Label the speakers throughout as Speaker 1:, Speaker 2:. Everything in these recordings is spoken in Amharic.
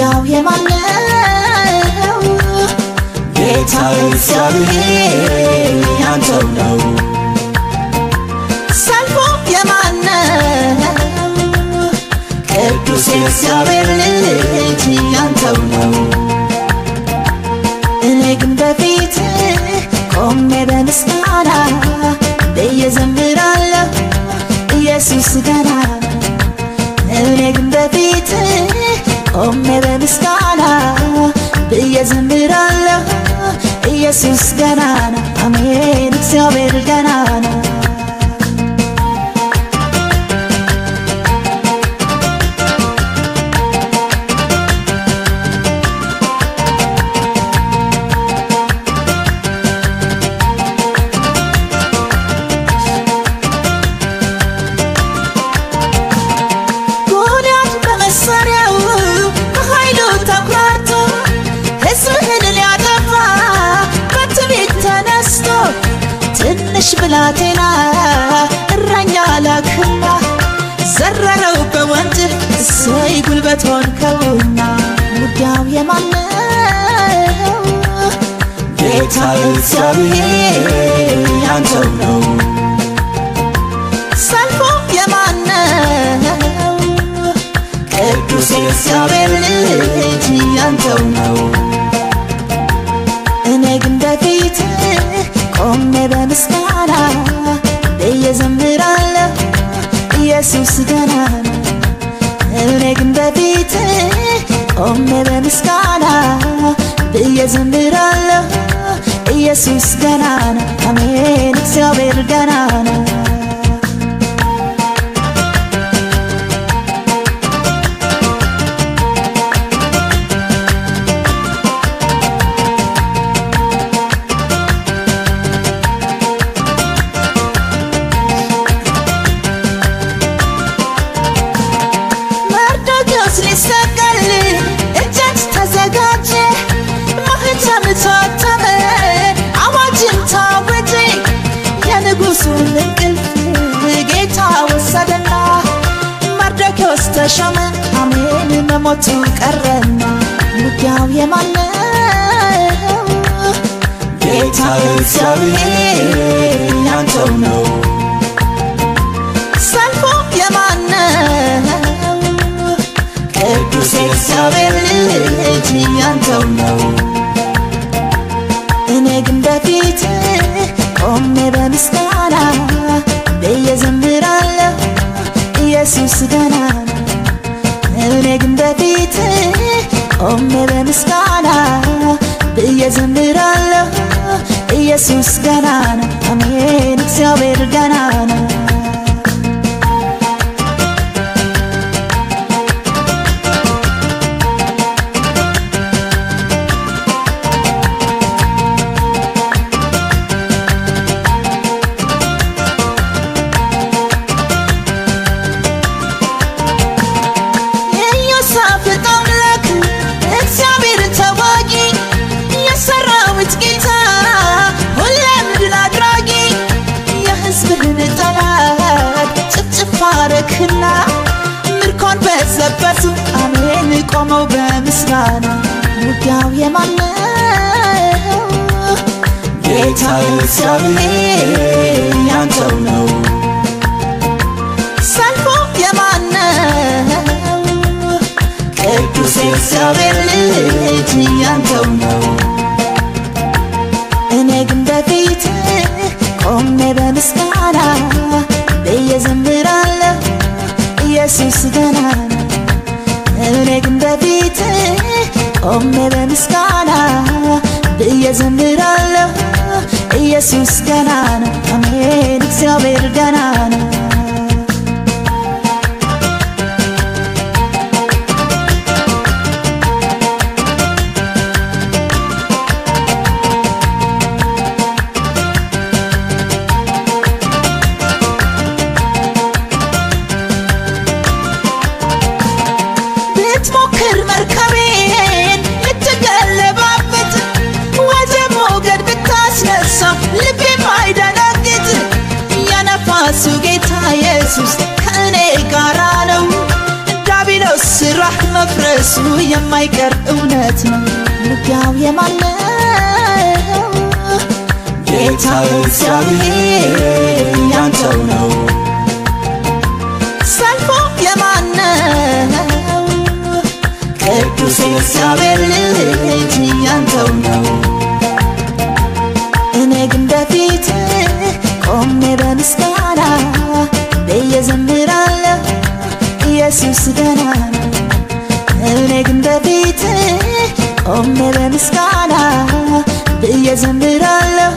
Speaker 1: ውጊያው የማን ነው? ጌታ እግዚአብሔር ያንተው ነው። ሰልፉ የማን ነው? ቅዱስ እግዚአብሔር ልጅ ያንተው ነው። እኔ ግን በፊት ቆሜ በምስጋና ብዬ ዘምራለሁ ኢየሱስ ገና። እኔ ግን በፊት ቆሜ በምስጋና ብዬ ዘምራለሁ ኢየሱስ ገናና። አሜን እግዚአብሔር ገናና። ትንሽ ብላቴና እረኛ ላክና ዘረረው በወንጭፍ እሰይ ጉልበት ሆንከውና። ውጊያው የማን ነው? ጌታ እግዚአብሔር ያንተው ነው። ሰልፉ የማን ነው? ቅዱስ እግዚአብሔር ልጅ ያንተው ነው። እኔ ግን በፊት ቆሜ በምስጋና ብዬ ዘምራለሁ ኢየሱስ ገናና። እኔ ግን በፊት ቆሜ በምስጋና ብዬ ዘምራለሁ ኢየሱስ ገናና። አሜን እግዚአብሔር ገናና። አዋጅም ታወጀ የንጉሡን እንቅልፍ ጌታ ወሰደና። መርዶክዮስ ተሾመ አሜን መሞቱ ቀረና። ውጊያው የማን ነው? ጌታ እግዚአብሔር ያንተው ነው። ሰልፉ የማን ነው? ቅዱስ እግዚአብሔር ልጅ ያንተው ነው። እኔ ግን በፊት ቆሜ በምስጋና ብዬ ዘምራለሁ ኢየሱስ ገናና። እኔ ግን በፊት ቆሜ በምስጋና ብዬ ዘምራለሁ ኢየሱስ ገናና። አሜን እግዚአብሔር ገናና። ባረክና ምርኮን በዘበቱ አሜን ቆመው በምስጋና። ውጊያው የማን ነው? ጌታ እግዚአብሔር ያንተው ነው። ሰልፉ የማን ነው? ቅዱስ እግዚአብሔር ልጅ ያንተው ነው። እኔ ግን በፊት ቆሜ በምስጋና ብዬ ዘምራለሁ ኢየሱስ ገናና። እኔ ግን በፊት ቆሜ በምስጋና ብዬ ዘምራለሁ ኢየሱስ ገናና። አሜን እግዚአብሔር ገናና። ብትሞክር መርከቤን ልትገለባበት ወጀብ ሞገድ ብታስነሳ ልቤ በሱ የማይቀር እውነት ነው ውጊያው የማን ነው ጌታ እግዚአብሔር ያንተው ነው ሰልፉ የማን ነው ቅዱስ እግዚአብሔር ልጅ ያንተው ነው እኔ ግን በፊት ቆሜ በምስጋና እየዘምራለሁ ኢየሱስ ገናና እኔ ግን በፊት ቆሜ በምስጋና እየዘምራለሁ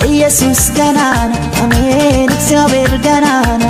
Speaker 1: ኢየሱስ ገናና አሜን እግዚአብሔር ገናና